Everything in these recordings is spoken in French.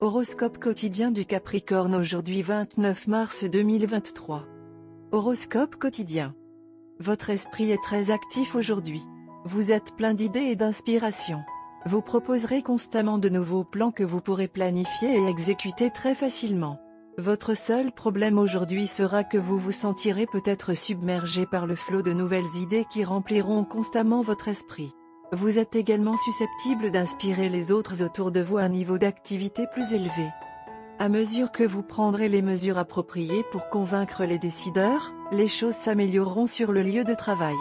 Horoscope quotidien du Capricorne aujourd'hui 29 mars 2023. Horoscope quotidien. Votre esprit est très actif aujourd'hui. Vous êtes plein d'idées et d'inspiration. Vous proposerez constamment de nouveaux plans que vous pourrez planifier et exécuter très facilement. Votre seul problème aujourd'hui sera que vous vous sentirez peut-être submergé par le flot de nouvelles idées qui rempliront constamment votre esprit. Vous êtes également susceptible d'inspirer les autres autour de vous à un niveau d'activité plus élevé. À mesure que vous prendrez les mesures appropriées pour convaincre les décideurs, les choses s'amélioreront sur le lieu de travail.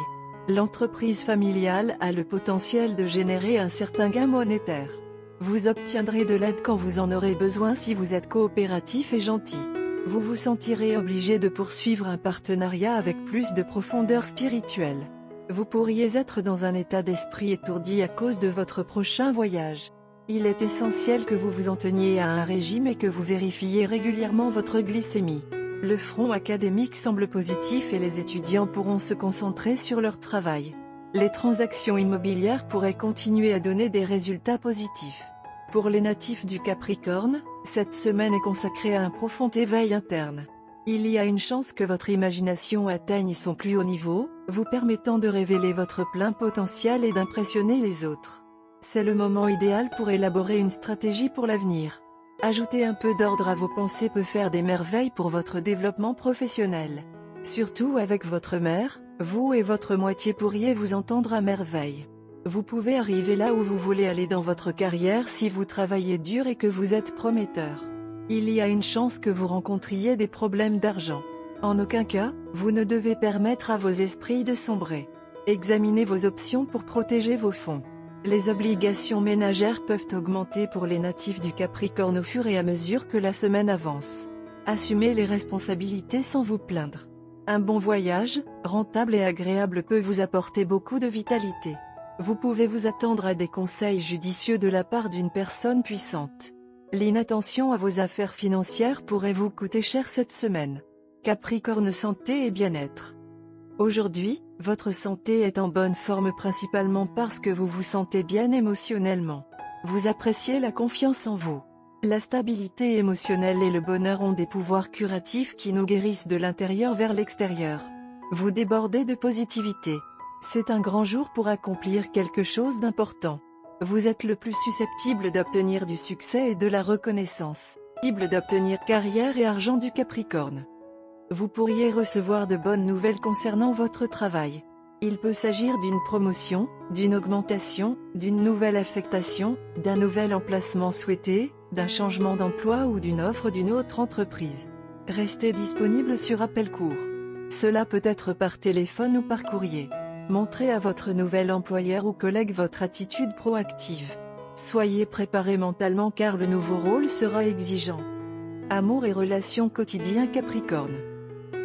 L'entreprise familiale a le potentiel de générer un certain gain monétaire. Vous obtiendrez de l'aide quand vous en aurez besoin si vous êtes coopératif et gentil. Vous vous sentirez obligé de poursuivre un partenariat avec plus de profondeur spirituelle. Vous pourriez être dans un état d'esprit étourdi à cause de votre prochain voyage. Il est essentiel que vous vous en teniez à un régime et que vous vérifiez régulièrement votre glycémie. Le front académique semble positif et les étudiants pourront se concentrer sur leur travail. Les transactions immobilières pourraient continuer à donner des résultats positifs. Pour les natifs du Capricorne, cette semaine est consacrée à un profond éveil interne. Il y a une chance que votre imagination atteigne son plus haut niveau, vous permettant de révéler votre plein potentiel et d'impressionner les autres. C'est le moment idéal pour élaborer une stratégie pour l'avenir. Ajouter un peu d'ordre à vos pensées peut faire des merveilles pour votre développement professionnel. Surtout avec votre mère, vous et votre moitié pourriez vous entendre à merveille. Vous pouvez arriver là où vous voulez aller dans votre carrière si vous travaillez dur et que vous êtes prometteur. Il y a une chance que vous rencontriez des problèmes d'argent. En aucun cas, vous ne devez permettre à vos esprits de sombrer. Examinez vos options pour protéger vos fonds. Les obligations ménagères peuvent augmenter pour les natifs du Capricorne au fur et à mesure que la semaine avance. Assumez les responsabilités sans vous plaindre. Un bon voyage, rentable et agréable peut vous apporter beaucoup de vitalité. Vous pouvez vous attendre à des conseils judicieux de la part d'une personne puissante. L'inattention à vos affaires financières pourrait vous coûter cher cette semaine. Capricorne santé et bien-être. Aujourd'hui, votre santé est en bonne forme principalement parce que vous vous sentez bien émotionnellement. Vous appréciez la confiance en vous. La stabilité émotionnelle et le bonheur ont des pouvoirs curatifs qui nous guérissent de l'intérieur vers l'extérieur. Vous débordez de positivité. C'est un grand jour pour accomplir quelque chose d'important. Vous êtes le plus susceptible d'obtenir du succès et de la reconnaissance. Susceptible d'obtenir carrière et argent du Capricorne. Vous pourriez recevoir de bonnes nouvelles concernant votre travail. Il peut s'agir d'une promotion, d'une augmentation, d'une nouvelle affectation, d'un nouvel emplacement souhaité, d'un changement d'emploi ou d'une offre d'une autre entreprise. Restez disponible sur appel court. Cela peut être par téléphone ou par courrier. Montrez à votre nouvel employeur ou collègue votre attitude proactive. Soyez préparé mentalement car le nouveau rôle sera exigeant. Amour et relations quotidiens Capricorne.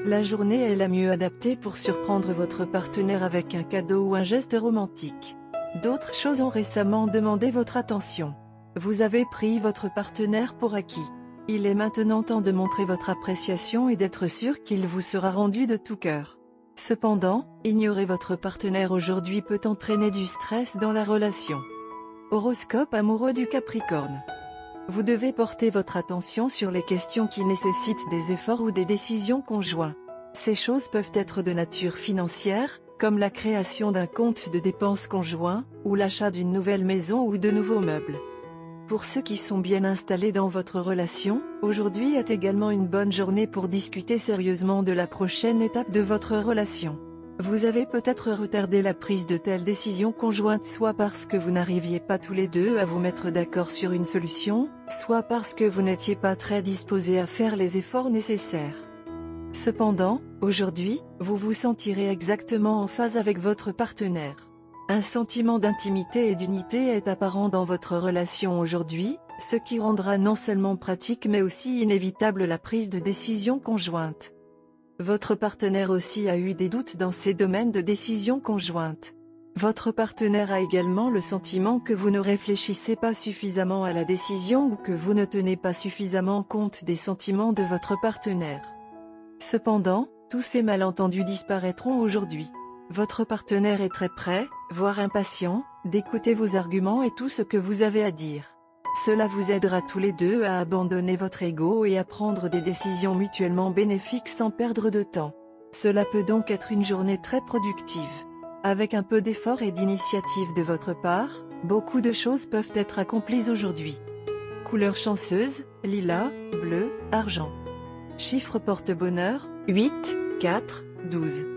La journée est la mieux adaptée pour surprendre votre partenaire avec un cadeau ou un geste romantique. D'autres choses ont récemment demandé votre attention. Vous avez pris votre partenaire pour acquis. Il est maintenant temps de montrer votre appréciation et d'être sûr qu'il vous sera rendu de tout cœur. Cependant, ignorer votre partenaire aujourd'hui peut entraîner du stress dans la relation. Horoscope amoureux du Capricorne. Vous devez porter votre attention sur les questions qui nécessitent des efforts ou des décisions conjoints. Ces choses peuvent être de nature financière, comme la création d'un compte de dépenses conjoint, ou l'achat d'une nouvelle maison ou de nouveaux meubles. Pour ceux qui sont bien installés dans votre relation, aujourd'hui est également une bonne journée pour discuter sérieusement de la prochaine étape de votre relation. Vous avez peut-être retardé la prise de telles décisions conjointes soit parce que vous n'arriviez pas tous les deux à vous mettre d'accord sur une solution, soit parce que vous n'étiez pas très disposé à faire les efforts nécessaires. Cependant, aujourd'hui, vous vous sentirez exactement en phase avec votre partenaire. Un sentiment d'intimité et d'unité est apparent dans votre relation aujourd'hui, ce qui rendra non seulement pratique mais aussi inévitable la prise de décision conjointe. Votre partenaire aussi a eu des doutes dans ces domaines de décision conjointe. Votre partenaire a également le sentiment que vous ne réfléchissez pas suffisamment à la décision ou que vous ne tenez pas suffisamment compte des sentiments de votre partenaire. Cependant, tous ces malentendus disparaîtront aujourd'hui. Votre partenaire est très prêt, voire impatient, d'écouter vos arguments et tout ce que vous avez à dire. Cela vous aidera tous les deux à abandonner votre ego et à prendre des décisions mutuellement bénéfiques sans perdre de temps. Cela peut donc être une journée très productive. Avec un peu d'effort et d'initiative de votre part, beaucoup de choses peuvent être accomplies aujourd'hui. Couleur chanceuse, lilas, bleu, argent. Chiffre porte-bonheur, 8, 4, 12.